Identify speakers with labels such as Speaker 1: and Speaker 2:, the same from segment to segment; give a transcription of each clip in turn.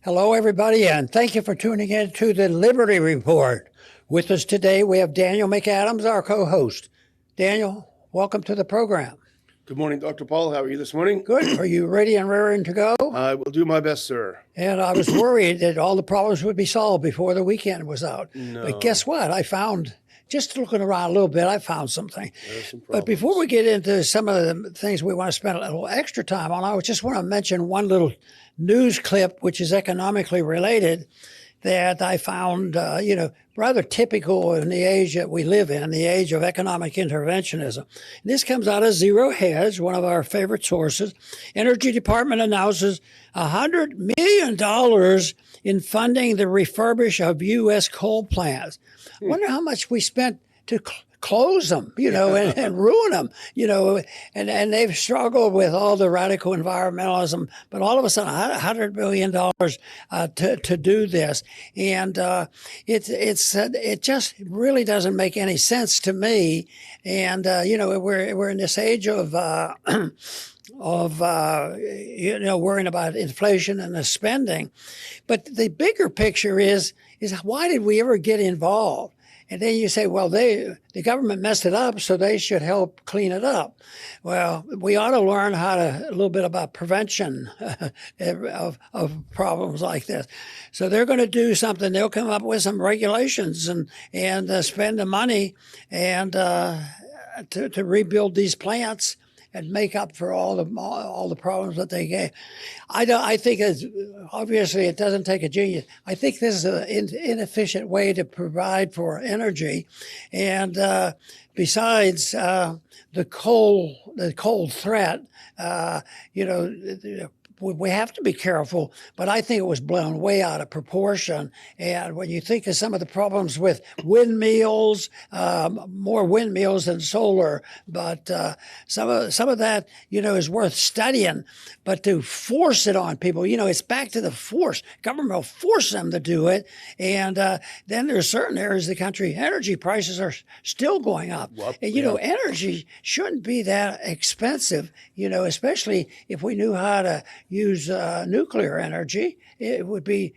Speaker 1: Hello, everybody, and thank you for tuning in to the Liberty Report. With us today, we have Daniel McAdams, our co-host. Daniel, welcome to the program.
Speaker 2: Good morning, Dr. Paul. How are you this morning?
Speaker 1: Good. Are you ready and raring to go?
Speaker 2: I will do my best, sir.
Speaker 1: And I was worried that all the problems would be solved before the weekend was out.
Speaker 2: No.
Speaker 1: But guess what? I found, just looking around a little bit, I found something.
Speaker 2: There's some
Speaker 1: But before we get into some of the things we want to spend a little extra time on, I just want to mention one little news clip, which is economically related, that I found, rather typical in the age that we live in, the age of economic interventionism. This comes out of Zero Hedge, one of our favorite sources. Energy Department announces $100 million in funding the refurbish of U.S. coal plants. I wonder how much we spent to close them, and ruin them, and they've struggled with all the radical environmentalism, but all of a sudden $100 million to do this. And it just really doesn't make any sense to me. And, we're in this age of worrying about inflation and the spending. But the bigger picture is why did we ever get involved? And then you say, well, the government messed it up, so they should help clean it up. Well, we ought to learn a little bit about prevention of problems like this. So they're going to do something. They'll come up with some regulations and spend the money and to rebuild these plants and make up for all the problems that they gave. I think obviously it doesn't take a genius. I think this is an inefficient way to provide for energy, and besides the coal threat, we have to be careful, but I think it was blown way out of proportion. And when you think of some of the problems with windmills, more windmills than solar, but some of that, is worth studying. But to force it on people, it's back to the force. Government will force them to do it. And then there's certain areas of the country, energy prices are still going up. And, energy shouldn't be that expensive, especially if we knew how to use nuclear energy. It would be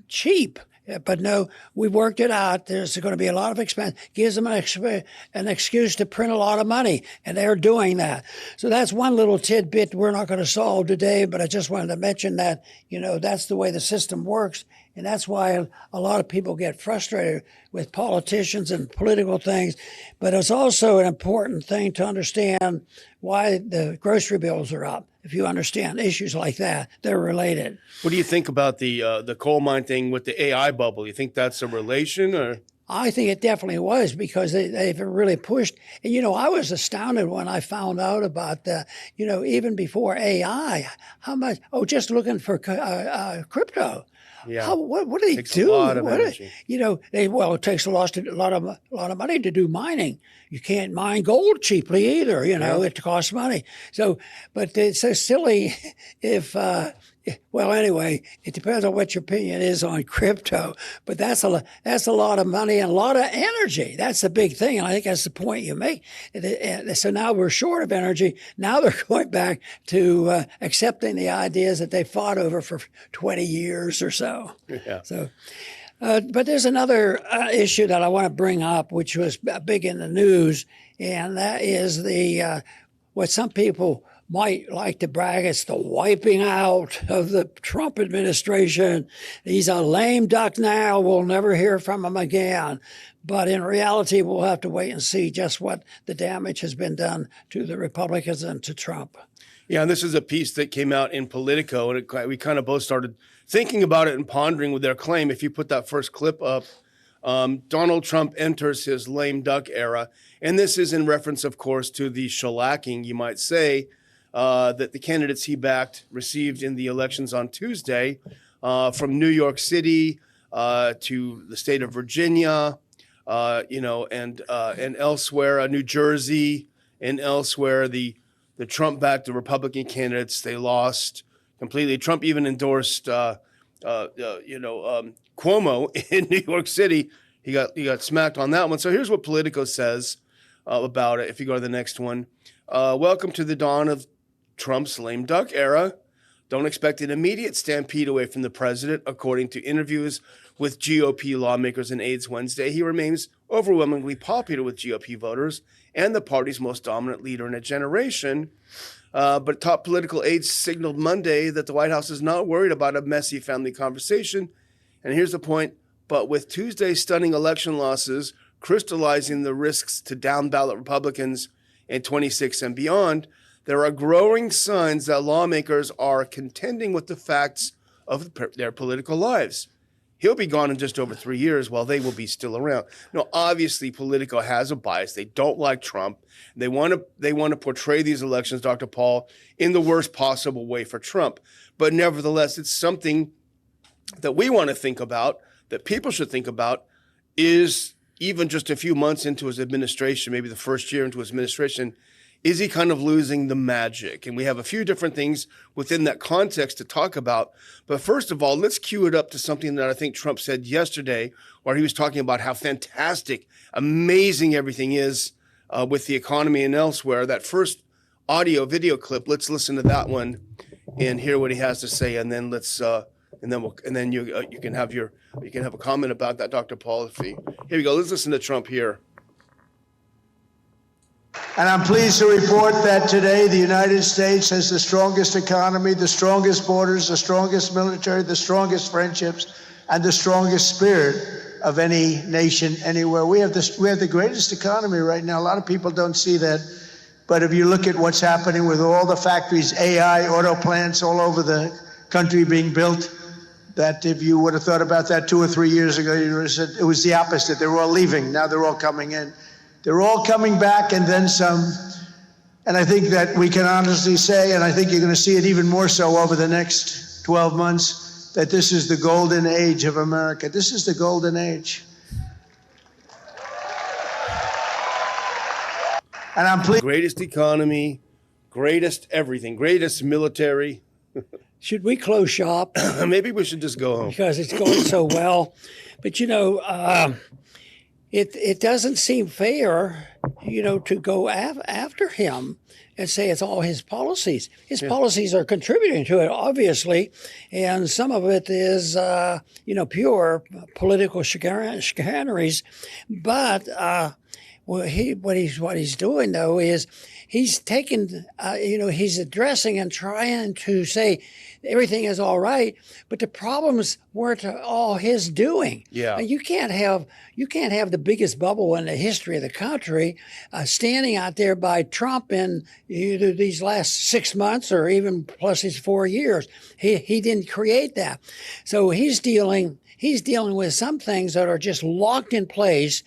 Speaker 1: cheap. But no, we worked it out. There's going to be a lot of expense. Gives them an excuse to print a lot of money, and they're doing that. So that's one little tidbit we're not going to solve today, but I just wanted to mention that, that's the way the system works. And that's why a lot of people get frustrated with politicians and political things. But it's also an important thing to understand why the grocery bills are up. If you understand issues like that, they're related.
Speaker 2: What do you think about the coal mine thing with the AI bubble? You think that's a relation, or?
Speaker 1: I think it definitely was, because they've really pushed. And, I was astounded when I found out about even before AI, how much, just looking for crypto.
Speaker 2: Yeah.
Speaker 1: What do they
Speaker 2: takes
Speaker 1: do?
Speaker 2: A lot of energy.
Speaker 1: It takes a lot of money to do mining. You can't mine gold cheaply either. It costs money. So, but it's so silly if. Well, anyway, it depends on what your opinion is on crypto, but that's a lot of money and a lot of energy. That's the big thing, and I think that's the point you make. So now we're short of energy. Now they're going back to accepting the ideas that they fought over for 20 years or so.
Speaker 2: Yeah.
Speaker 1: So, but there's another issue that I want to bring up, which was big in the news, and that is what some people might like to brag, it's the wiping out of the Trump administration. He's a lame duck now. We'll never hear from him again. But in reality, we'll have to wait and see just what the damage has been done to the Republicans and to Trump.
Speaker 2: Yeah, and this is a piece that came out in Politico, and we kind of both started thinking about it and pondering with their claim. If you put that first clip up, Donald Trump enters his lame duck era. And this is in reference, of course, to the shellacking, you might say, that the candidates he backed received in the elections on Tuesday, from New York City to the state of Virginia, and elsewhere, New Jersey, and elsewhere. The Trump-backed, the Republican candidates, they lost completely. Trump even endorsed, Cuomo in New York City. He got smacked on that one. So here's what Politico says about it. If you go to the next one, welcome to the dawn of Trump's lame duck era. Don't expect an immediate stampede away from the president. According to interviews with GOP lawmakers and aides Wednesday, he remains overwhelmingly popular with GOP voters and the party's most dominant leader in a generation. But top political aides signaled Monday that the White House is not worried about a messy family conversation. And here's the point. But with Tuesday's stunning election losses crystallizing the risks to down-ballot Republicans in 26 and beyond, there are growing signs that lawmakers are contending with the facts of their political lives. He'll be gone in just over 3 years while they will be still around. Now, obviously, Politico has a bias. They don't like Trump. They want to portray these elections, Dr. Paul, in the worst possible way for Trump. But nevertheless, it's something that we want to think about, that people should think about, is even just a few months into his administration, maybe the first year into his administration, is he kind of losing the magic? And we have a few different things within that context to talk about. But first of all, let's cue it up to something that I think Trump said yesterday, where he was talking about how fantastic, amazing everything is with the economy and elsewhere. That first audio video clip, let's listen to that one and hear what he has to say, and then let's you can have a comment about that, Dr. Paul. Here we go. Let's listen to Trump here.
Speaker 3: And I'm pleased to report that today the United States has the strongest economy, the strongest borders, the strongest military, the strongest friendships, and the strongest spirit of any nation anywhere. We have the greatest economy right now. A lot of people don't see that. But if you look at what's happening with all the factories, AI, auto plants all over the country being built, that if you would have thought about that 2 or 3 years ago, you would have said it was the opposite. They were all leaving. Now they're all coming in. They're all coming back and then some. And I think that we can honestly say, and I think you're going to see it even more so over the next 12 months, that this is the golden age of America. This is the golden age. And I'm pleased.
Speaker 2: Greatest economy, greatest everything, greatest military.
Speaker 1: Should we close shop?
Speaker 2: Maybe we should just go home.
Speaker 1: Because it's going so well. But, it doesn't seem fair, to go after him and say it's all his policies. His policies are contributing to it, obviously, and some of it is, pure political chicaneries. But what he's doing though is he's taken, he's addressing and trying to say everything is all right, but the problems weren't all his doing.
Speaker 2: Yeah,
Speaker 1: and you can't have the biggest bubble in the history of the country standing out there by Trump in either these last 6 months or even plus his 4 years. He didn't create that, so he's dealing with some things that are just locked in place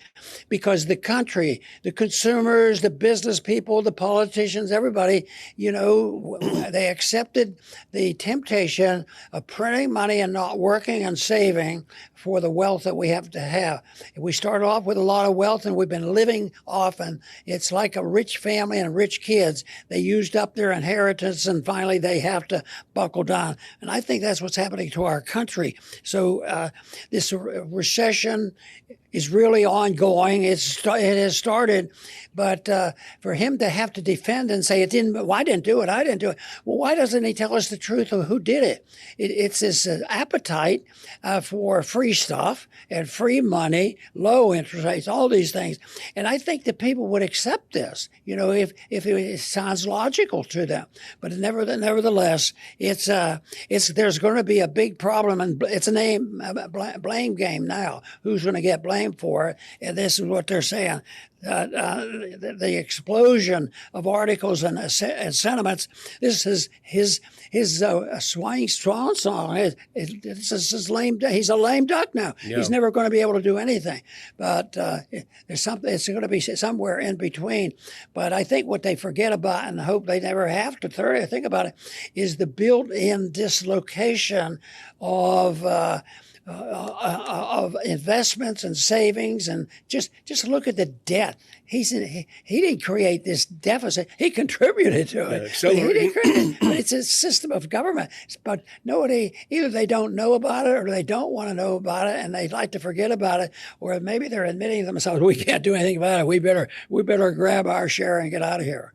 Speaker 1: because the country, the consumers, the business people, the politicians, everybody, they accepted the temptation of printing money and not working and saving for the wealth that we have to have. We started off with a lot of wealth and we've been living off, and it's like a rich family and rich kids. They used up their inheritance and finally they have to buckle down. And I think that's what's happening to our country. So this recession is really ongoing. It has started, but for him to have to defend and say I didn't do it. Well, why doesn't he tell us the truth of who did it? It's this appetite for free stuff and free money, low interest rates, all these things. And I think that people would accept this, if it sounds logical to them. But nevertheless, there's going to be a big problem, and it's a blame game now. Who's going to get blamed for it? And this is what they're saying. The explosion of articles and sentiments. This is his swing strong song. This is his lame. He's a lame duck now. Yeah. He's never going to be able to do anything. But there's something. It's going to be somewhere in between. But I think what they forget about, and hope they never have to think about it, is the built-in dislocation of investments and savings, and just look at the debt. He didn't create this deficit. He contributed to it. But he didn't create it. But it's a system of government. But nobody, either they don't know about it or they don't want to know about it, and they'd like to forget about it, or maybe they're admitting to themselves, we can't do anything about it. We better grab our share and get out of here.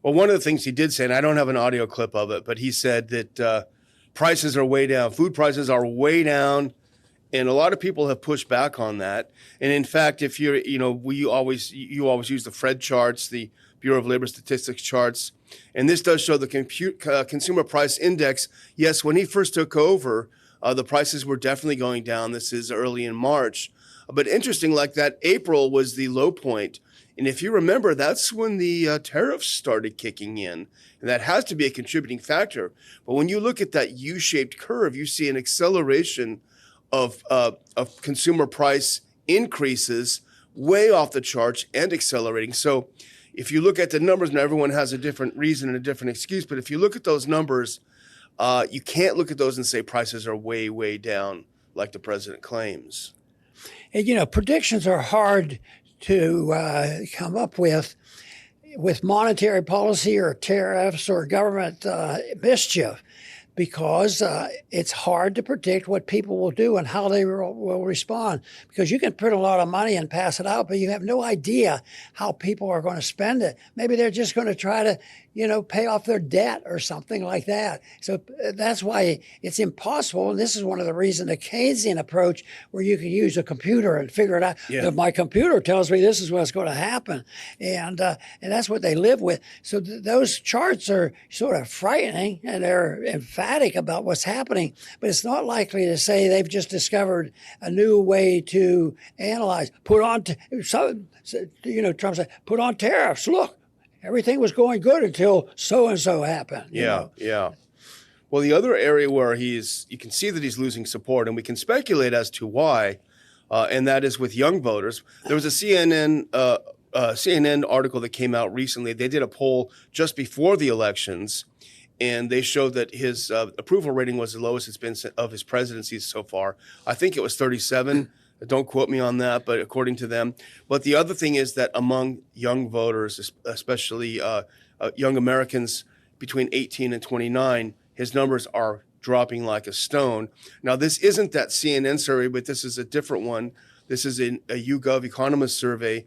Speaker 2: Well, one of the things he did say, and I don't have an audio clip of it, but he said that prices are way down. Food prices are way down. And a lot of people have pushed back on that. And in fact, if you're, you always use the Fred charts, the Bureau of Labor Statistics charts. And this does show the consumer price index. Yes, when he first took over, the prices were definitely going down. This is early in March. But interesting, like that April was the low point. And if you remember, that's when the tariffs started kicking in. And that has to be a contributing factor. But when you look at that U-shaped curve, you see an acceleration of consumer price increases way off the charts and accelerating. So if you look at the numbers, now everyone has a different reason and a different excuse, but if you look at those numbers, you can't look at those and say prices are way, way down like the president claims.
Speaker 1: And, predictions are hard to come up with monetary policy or tariffs or government mischief, because it's hard to predict what people will do and how they will respond. Because you can print a lot of money and pass it out, but you have no idea how people are going to spend it. Maybe they're just going to try to, pay off their debt or something like that. So that's why it's impossible. And this is one of the reasons the Keynesian approach, where you can use a computer and figure it out.
Speaker 2: Yeah.
Speaker 1: If my computer tells me this is what's going to happen, and that's what they live with. So those charts are sort of frightening, and they're emphatic about what's happening. But it's not likely to say they've just discovered a new way to analyze. Trump said, put on tariffs. Look. Everything was going good until so-and-so happened.
Speaker 2: Yeah. Well, the other area where you can see that he's losing support, and we can speculate as to why, and that is with young voters. There was a CNN article that came out recently. They did a poll just before the elections, and they showed that his approval rating was the lowest it's been of his presidency so far. I think it was 37. Don't quote me on that, but according to them. But the other thing is that among young voters, especially young Americans between 18 and 29, his numbers are dropping like a stone. Now, this isn't that CNN survey, but this is a different one. This is a YouGov Economist survey,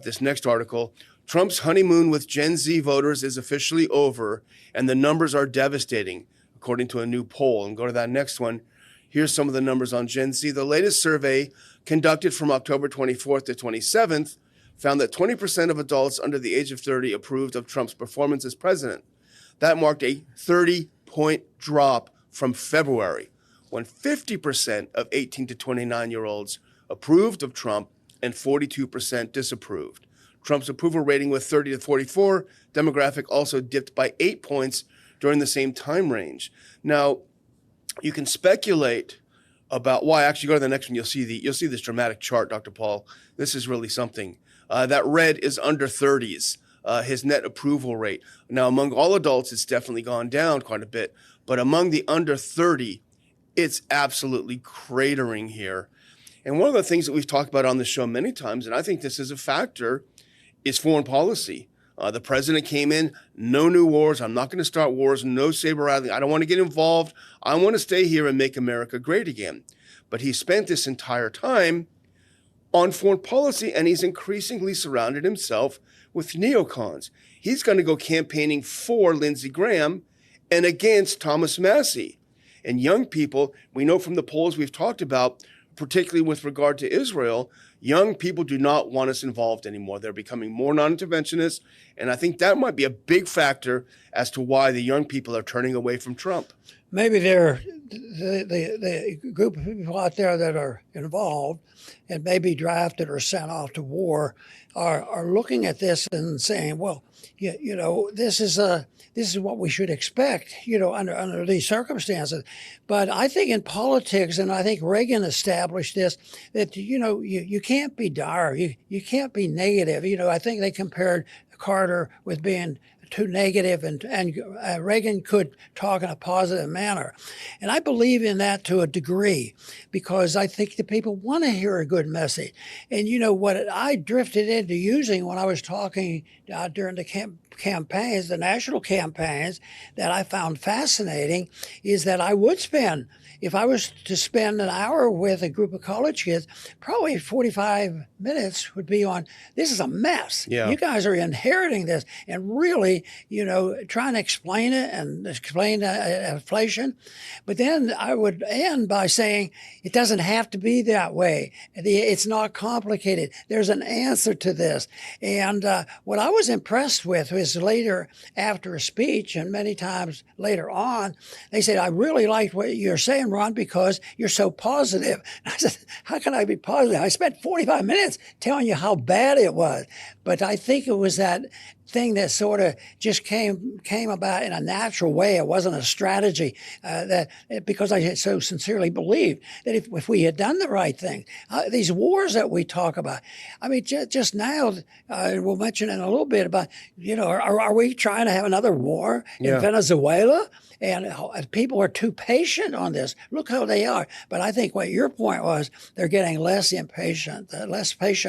Speaker 2: this next article. Trump's honeymoon with Gen Z voters is officially over, and the numbers are devastating, according to a new poll. And go to that next one. Here's some of the numbers on Gen Z. The latest survey, conducted from October 24th to 27th, found that 20% of adults under the age of 30 approved of Trump's performance as president. That marked a 30-point drop from February, when 50% of 18 to 29-year-olds approved of Trump and 42% disapproved. Trump's approval rating with 30 to 44 demographic also dipped by 8 points during the same time range. Now, you can speculate about why. Actually, go to the next one. You'll see this dramatic chart, Dr. Paul. This is really something. That red is under 30s, his net approval rate. Now, among all adults, it's definitely gone down quite a bit. But among the under 30, it's absolutely cratering here. And one of the things that we've talked about on the show many times, and I think this is a factor, is foreign policy. The president came in, no new wars. I'm not going to start wars, no saber rattling. I don't want to get involved. I want to stay here and make America great again. But he spent this entire time on foreign policy, and he's increasingly surrounded himself with neocons. He's going to go campaigning for Lindsey Graham and against Thomas Massie. And young people, we know from the polls we've talked about, particularly with regard to Israel, young people do not want us involved anymore. They're becoming more non-interventionist, and I think that might be a big factor as to why the young people are turning away from Trump.
Speaker 1: Maybe they're the group of people out there that are involved and maybe drafted or sent off to war are looking at this and saying, well, this is what we should expect, under these circumstances. But I think in politics, and I think Reagan established this, that, you can't be dire. You can't be negative. I think they compared Carter with being too negative, and Reagan could talk in a positive manner. And I believe in that to a degree, because I think the people want to hear a good message. And what I drifted into using when I was talking during the campaigns, the national campaigns, that I found fascinating, is that I would spend, if I was to spend an hour with a group of college kids, probably 45 minutes would be on, this is a mess.
Speaker 2: Yeah.
Speaker 1: You guys are inheriting this. And really, by, trying to explain it and explain inflation. But then I would end by saying it doesn't have to be that way. It's not complicated. There's an answer to this. And what I was impressed with was later after a speech, and many times later on, they said, I really liked what you're saying, Ron, because you're so positive. And I said, how can I be positive? I spent 45 minutes telling you how bad it was. But I think it was that thing that sort of just came about in a natural way. It wasn't a strategy because I so sincerely believed that if we had done the right thing, these wars that we talk about, I mean, just now, we'll mention in a little bit about, are we trying to have another war in Venezuela? And people are too patient on this. Look how they are. But I think what your point was, they're getting less patient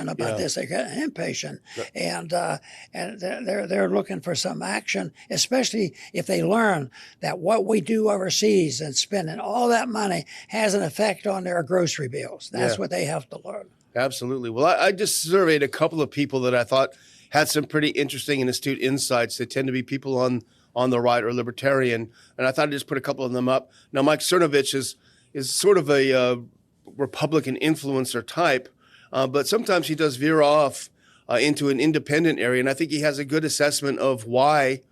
Speaker 1: about this. They're getting impatient, and they're looking for some action, especially if they learn that what we do overseas and spending all that money has an effect on their grocery bills. That's what they have to learn.
Speaker 2: Absolutely. Well, I just surveyed a couple of people that I thought had some pretty interesting and astute insights. They tend to be people on the right or libertarian, and I thought I'd just put a couple of them up. Now, Mike Cernovich is sort of a Republican influencer type, but sometimes he does veer off into an independent area, and I think he has a good assessment of why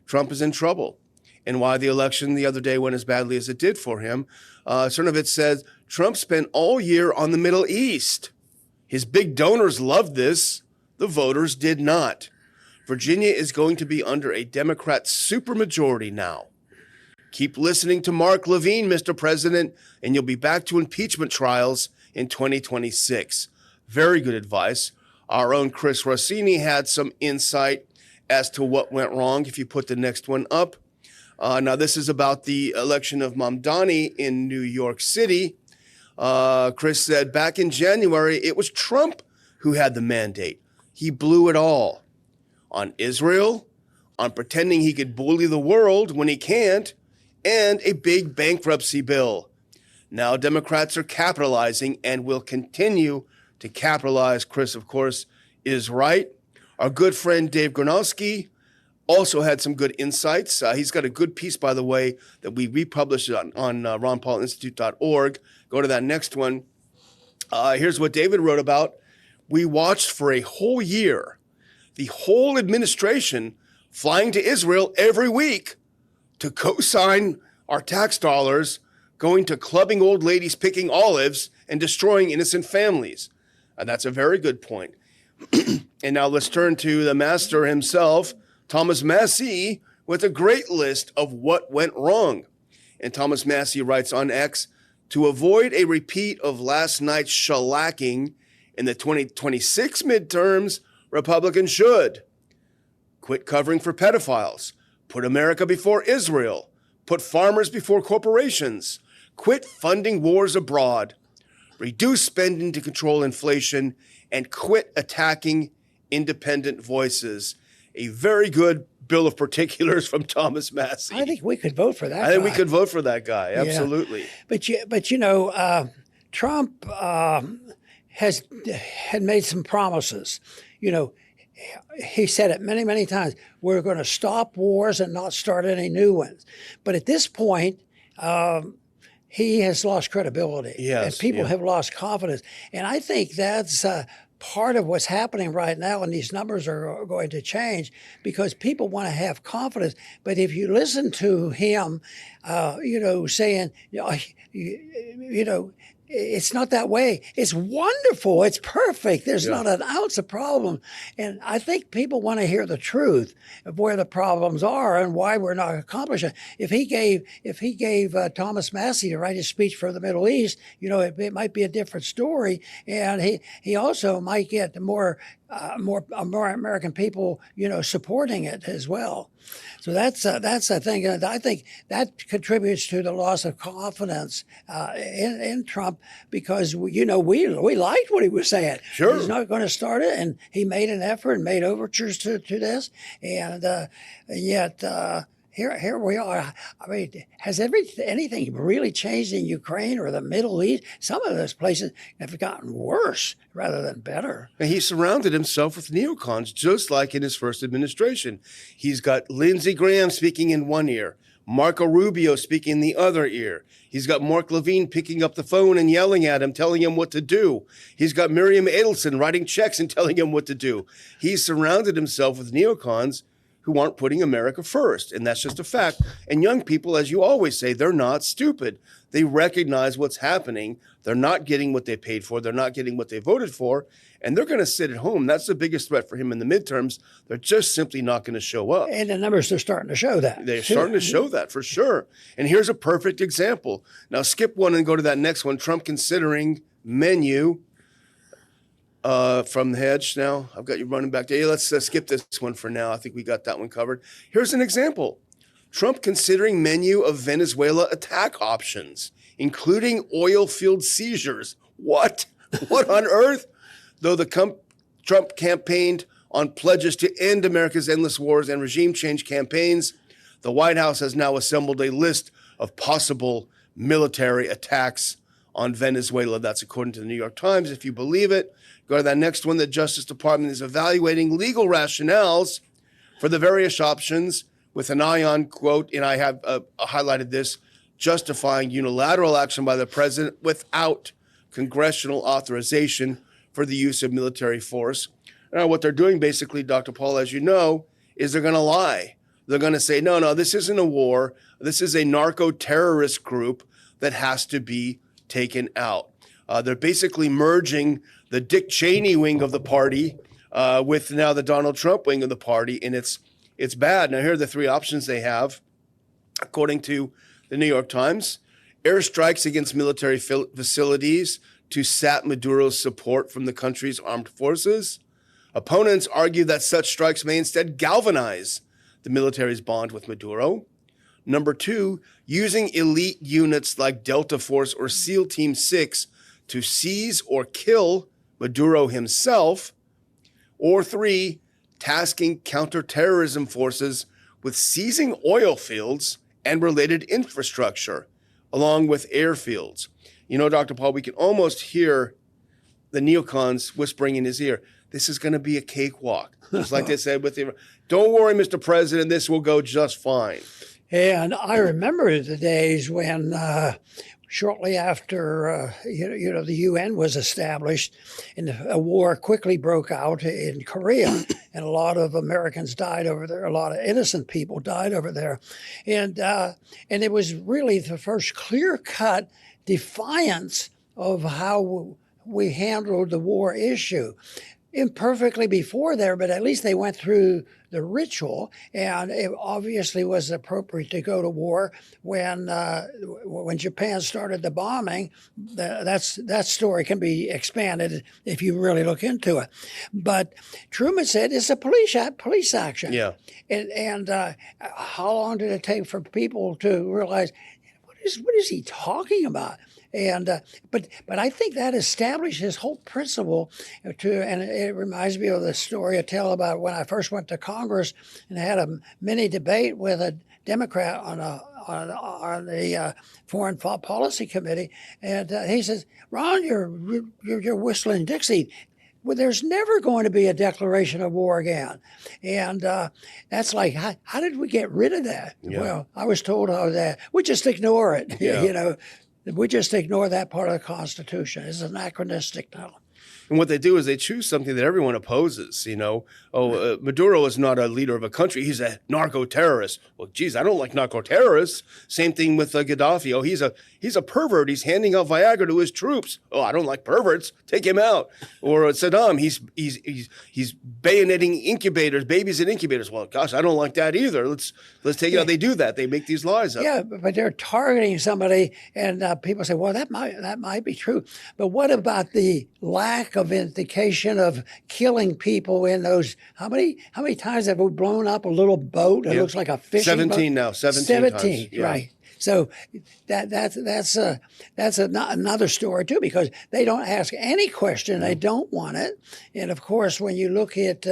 Speaker 2: Trump is in trouble and why the election the other day went as badly as it did for him. Cernovich says, Trump spent all year on the Middle East. His big donors loved this. The voters did not. Virginia is going to be under a Democrat supermajority now. Keep listening to Mark Levine, Mr. President, and you'll be back to impeachment trials in 2026. Very good advice. Our own Chris Rossini had some insight as to what went wrong, if you put the next one up. Now, this is about the election of Mamdani in New York City. Chris said, back in January, it was Trump who had the mandate. He blew it all. On Israel, on pretending he could bully the world when he can't, and a big bankruptcy bill. Now Democrats are capitalizing and will continue to capitalize. Chris, of course, is right. Our good friend Dave Gronowski also had some good insights. He's got a good piece, by the way, that we republished on ronpaulinstitute.org. Go to that next one. Here's what David wrote about. We watched for a whole year the whole administration flying to Israel every week to co-sign our tax dollars going to clubbing old ladies picking olives and destroying innocent families. And that's a very good point. And now let's turn to the master himself, Thomas Massie, with a great list of what went wrong. And Thomas Massie writes on X, to avoid a repeat of last night's shellacking in the 2026 midterms, Republicans should quit covering for pedophiles, put America before Israel, put farmers before corporations, quit funding wars abroad, reduce spending to control inflation, and quit attacking independent voices. A very good bill of particulars from Thomas Massie.
Speaker 1: I think we could vote for that.
Speaker 2: I think we could vote for that guy. Absolutely.
Speaker 1: Yeah. But Trump had made some promises. He said it many, many times. We're going to stop wars and not start any new ones. But at this point, he has lost credibility.
Speaker 2: Yes,
Speaker 1: and people have lost confidence. And I think that's part of what's happening right now, and these numbers are going to change because people want to have confidence. But if you listen to him, saying, it's not that way. It's wonderful. It's perfect. There's not an ounce of problem. And I think people want to hear the truth of where the problems are and why we're not accomplishing. If he gave Thomas Massie to write his speech for the Middle East, it might be a different story. And he also might get more American people, supporting it as well. So that's a thing. And I think that contributes to the loss of confidence in Trump because we liked what he was saying.
Speaker 2: Sure,
Speaker 1: he's not going to start it, and he made an effort and made overtures to this, and yet here we are. I mean, has anything really changed in Ukraine or the Middle East? Some of those places have gotten worse rather than better.
Speaker 2: And he surrounded himself with neocons, just like in his first administration. He's got Lindsey Graham speaking in one ear, Marco Rubio speaking in the other ear. He's got Mark Levine picking up the phone and yelling at him, telling him what to do. He's got Miriam Adelson writing checks and telling him what to do. He's surrounded himself with neocons who aren't putting America first. And that's just a fact. And young people, as you always say, they're not stupid. They recognize what's happening. They're not getting what they paid for. They're not getting what they voted for. And they're going to sit at home. That's the biggest threat for him in the midterms. They're just simply not going to show up.
Speaker 1: And the numbers are starting to show that.
Speaker 2: They're starting to show that for sure. And here's a perfect example. Now skip one and go to that next one. Trump considering menu from the hedge. Now I've got you running back there. Yeah, let's skip this one for now. I think we got that one covered. Here's an example. Trump considering menu of Venezuela attack options, including oil field seizures. What? What on earth? Though the Trump campaigned on pledges to end America's endless wars and regime change campaigns, the White House has now assembled a list of possible military attacks on Venezuela. That's according to the New York Times. If you believe it, go to that next one. The Justice Department is evaluating legal rationales for the various options with an eye on, quote, and I have highlighted this, justifying unilateral action by the president without congressional authorization for the use of military force. Now, what they're doing basically, Dr. Paul, as you know, is they're going to lie. They're going to say, no, this isn't a war. This is a narco-terrorist group that has to be taken out. They're basically merging the Dick Cheney wing of the party with now the Donald Trump wing of the party, and it's bad. Now, here are the three options they have, according to the New York Times. Airstrikes against military facilities to sap Maduro's support from the country's armed forces. Opponents argue that such strikes may instead galvanize the military's bond with Maduro. Number two, using elite units like Delta Force or SEAL Team 6 to seize or kill Maduro himself. Or three, tasking counterterrorism forces with seizing oil fields and related infrastructure, along with airfields. You know, Dr. Paul, we can almost hear the neocons whispering in his ear, this is going to be a cakewalk. Just like they said with the, don't worry, Mr. President, this will go just fine.
Speaker 1: And I remember the days when shortly after the UN was established, and a war quickly broke out in Korea, and a lot of Americans died over there. A lot of innocent people died over there, and it was really the first clear-cut defiance of how we handled the war issue. Imperfectly before there, but at least they went through the ritual, and it obviously was appropriate to go to war when Japan started the bombing. That story can be expanded if you really look into it. But Truman said it's a police action.
Speaker 2: Yeah.
Speaker 1: And how long did it take for people to realize what is he talking about? And but I think that established his whole principle and it reminds me of the story I tell about when I first went to Congress and had a mini debate with a Democrat on the Foreign Policy Committee, and he says, "Ron, you're whistling Dixie. Well, there's never going to be a declaration of war again." And that's like, how did we get rid of that? Yeah. Well, I was told that we just ignore it. Yeah. We just ignore that part of the Constitution. It's anachronistic now.
Speaker 2: And what they do is they choose something that everyone opposes. Maduro is not a leader of a country. He's a narco-terrorist. Well, geez, I don't like narco-terrorists. Same thing with Gaddafi. Oh, he's a pervert. He's handing out Viagra to his troops. Oh, I don't like perverts. Take him out. Or Saddam, he's bayoneting incubators, babies in incubators. Well, gosh, I don't like that either. Let's take it out. They do that. They make these lies up.
Speaker 1: Yeah, but they're targeting somebody, and people say, well, that might be true. But what about the lack of indication of killing people in those? How many times have we blown up a little boat? It looks like a fishing
Speaker 2: 17
Speaker 1: boat?
Speaker 2: now. 17 times. Yeah.
Speaker 1: Right. So that's another story too, because they don't ask any question. They don't want it. And of course, when you look at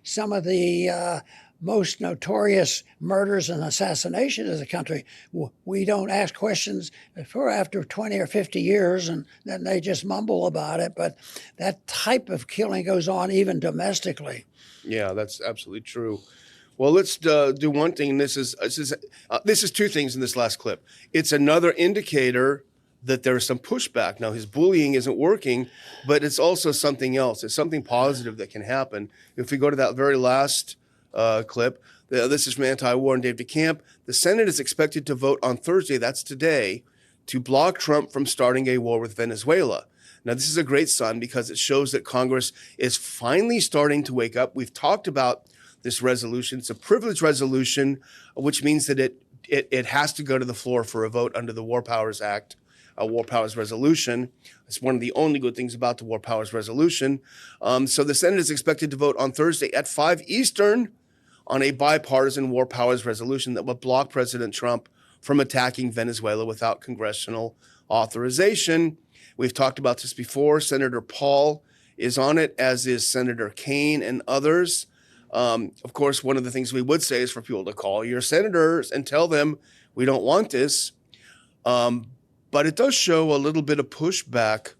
Speaker 1: some of the most notorious murders and assassinations in the country, we don't ask questions for after 20 or 50 years, and then they just mumble about it. But that type of killing goes on even domestically.
Speaker 2: Yeah, that's absolutely true. Well, let's do one thing. This is two things in this last clip. It's another indicator that there's some pushback. Now, his bullying isn't working, but it's also something else. It's something positive that can happen. If we go to that very last clip, this is from Anti-War and Dave DeCamp. The Senate is expected to vote on Thursday, that's today, to block Trump from starting a war with Venezuela. Now, this is a great sign because it shows that Congress is finally starting to wake up. We've talked about this resolution. It's a privilege resolution, which means that it has to go to the floor for a vote under the War Powers Act, War Powers Resolution. It's one of the only good things about the War Powers Resolution. So the Senate is expected to vote on Thursday at 5 Eastern on a bipartisan War Powers Resolution that would block President Trump from attacking Venezuela without congressional authorization. We've talked about this before. Senator Paul is on it, as is Senator Kaine and others. Of course, one of the things we would say is for people to call your senators and tell them we don't want this. But it does show a little bit of pushback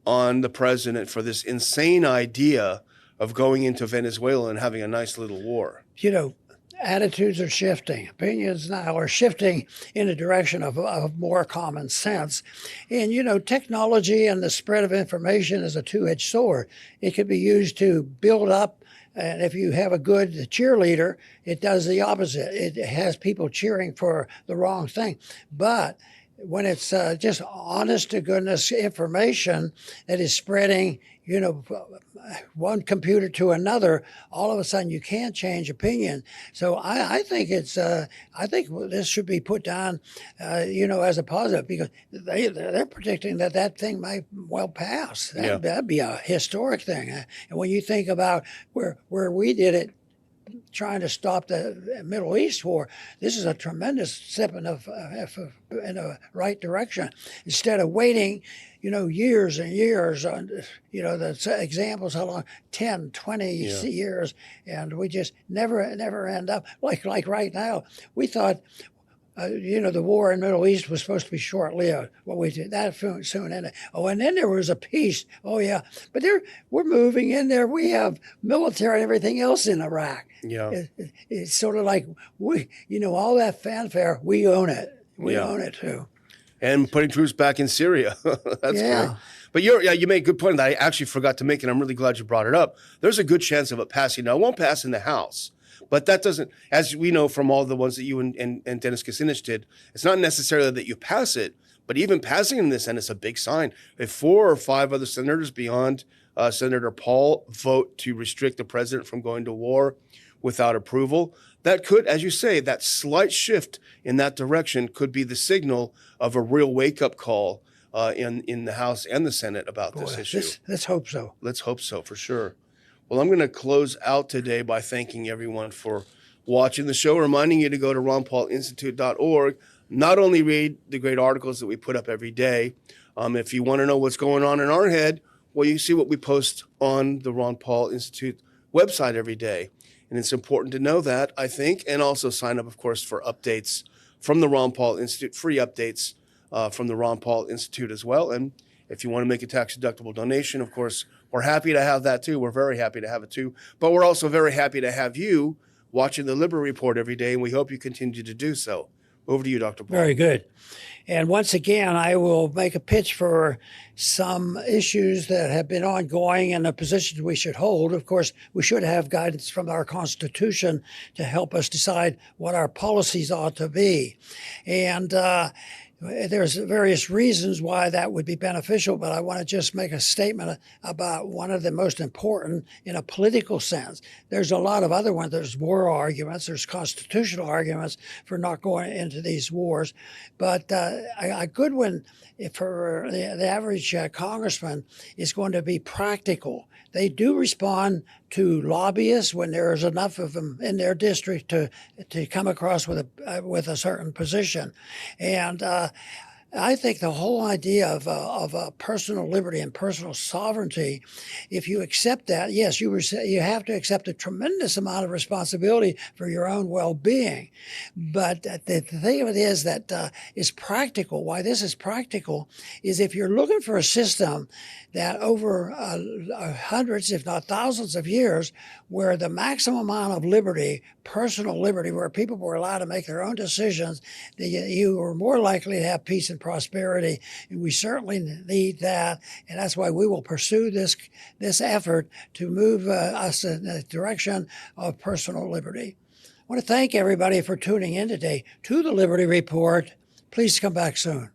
Speaker 2: on the president for this insane idea of going into Venezuela and having a nice little war.
Speaker 1: You know, attitudes are shifting. Opinions now are shifting in the direction of more common sense. And, you know, technology and the spread of information is a two-edged sword. It can be used to build up. And if you have a good cheerleader, it does the opposite. It has people cheering for the wrong thing. But when it's just honest to goodness information that is spreading, you know, one computer to another, all of a sudden you can't change opinion. So I think I think this should be put down, you know, as a positive, because they're predicting that thing might well pass. That'd be a historic thing. And when you think about where we did it, trying to stop the Middle East war, this is a tremendous step in the right direction. Instead of waiting, you know, years and years, you know, the examples how long, 10, 20 years, and we just never end up, like right now. We thought, you know, the war in the Middle East was supposed to be short-lived. Well, we did that soon ended. Oh, and then there was a peace. Oh, yeah. But we're moving in there. We have military and everything else in Iraq.
Speaker 2: Yeah.
Speaker 1: It's sort of like, you know, all that fanfare, we own it. We own it, too.
Speaker 2: And putting troops back in Syria. That's great. But you made a good point that I actually forgot to make, and I'm really glad you brought it up. There's a good chance of it passing. Now, it won't pass in the House. But that doesn't, as we know from all the ones that you and Dennis Kucinich did, it's not necessarily that you pass it, but even passing in the Senate is a big sign. If 4 or 5 other senators beyond Senator Paul vote to restrict the president from going to war without approval, that could, as you say, that slight shift in that direction could be the signal of a real wake-up call in the House and the Senate about this issue.
Speaker 1: Let's hope so.
Speaker 2: Let's hope so, for sure. Well, I'm going to close out today by thanking everyone for watching the show, reminding you to go to ronpaulinstitute.org, not only read the great articles that we put up every day. If you want to know what's going on in our head, well, you see what we post on the Ron Paul Institute website every day. And it's important to know that, I think, and also sign up, of course, for updates from the Ron Paul Institute, free updates from the Ron Paul Institute as well. And if you want to make a tax-deductible donation, of course, we're happy to have that too. We're very happy to have it too. But we're also very happy to have you watching the Liberty Report every day, and we hope you continue to do so. Over to you, Dr. Paul.
Speaker 1: Very good. And once again, I will make a pitch for some issues that have been ongoing and the positions we should hold. Of course, we should have guidance from our Constitution to help us decide what our policies ought to be. And there's various reasons why that would be beneficial, but I want to just make a statement about one of the most important in a political sense. There's a lot of other ones. There's war arguments. There's constitutional arguments for not going into these wars. But a good one for the average congressman is going to be practical. They do respond to lobbyists when there's enough of them in their district to come across with a certain position. And I think the whole idea of personal liberty and personal sovereignty, if you accept that, yes, you have to accept a tremendous amount of responsibility for your own well-being. But the thing of it is that is practical. Why this is practical is if you're looking for a system that over hundreds, if not thousands of years, where the maximum amount of liberty, personal liberty, where people were allowed to make their own decisions, you were more likely to have peace and prosperity. And we certainly need that. And that's why we will pursue this effort to move us in the direction of personal liberty. I want to thank everybody for tuning in today to the Liberty Report. Please come back soon.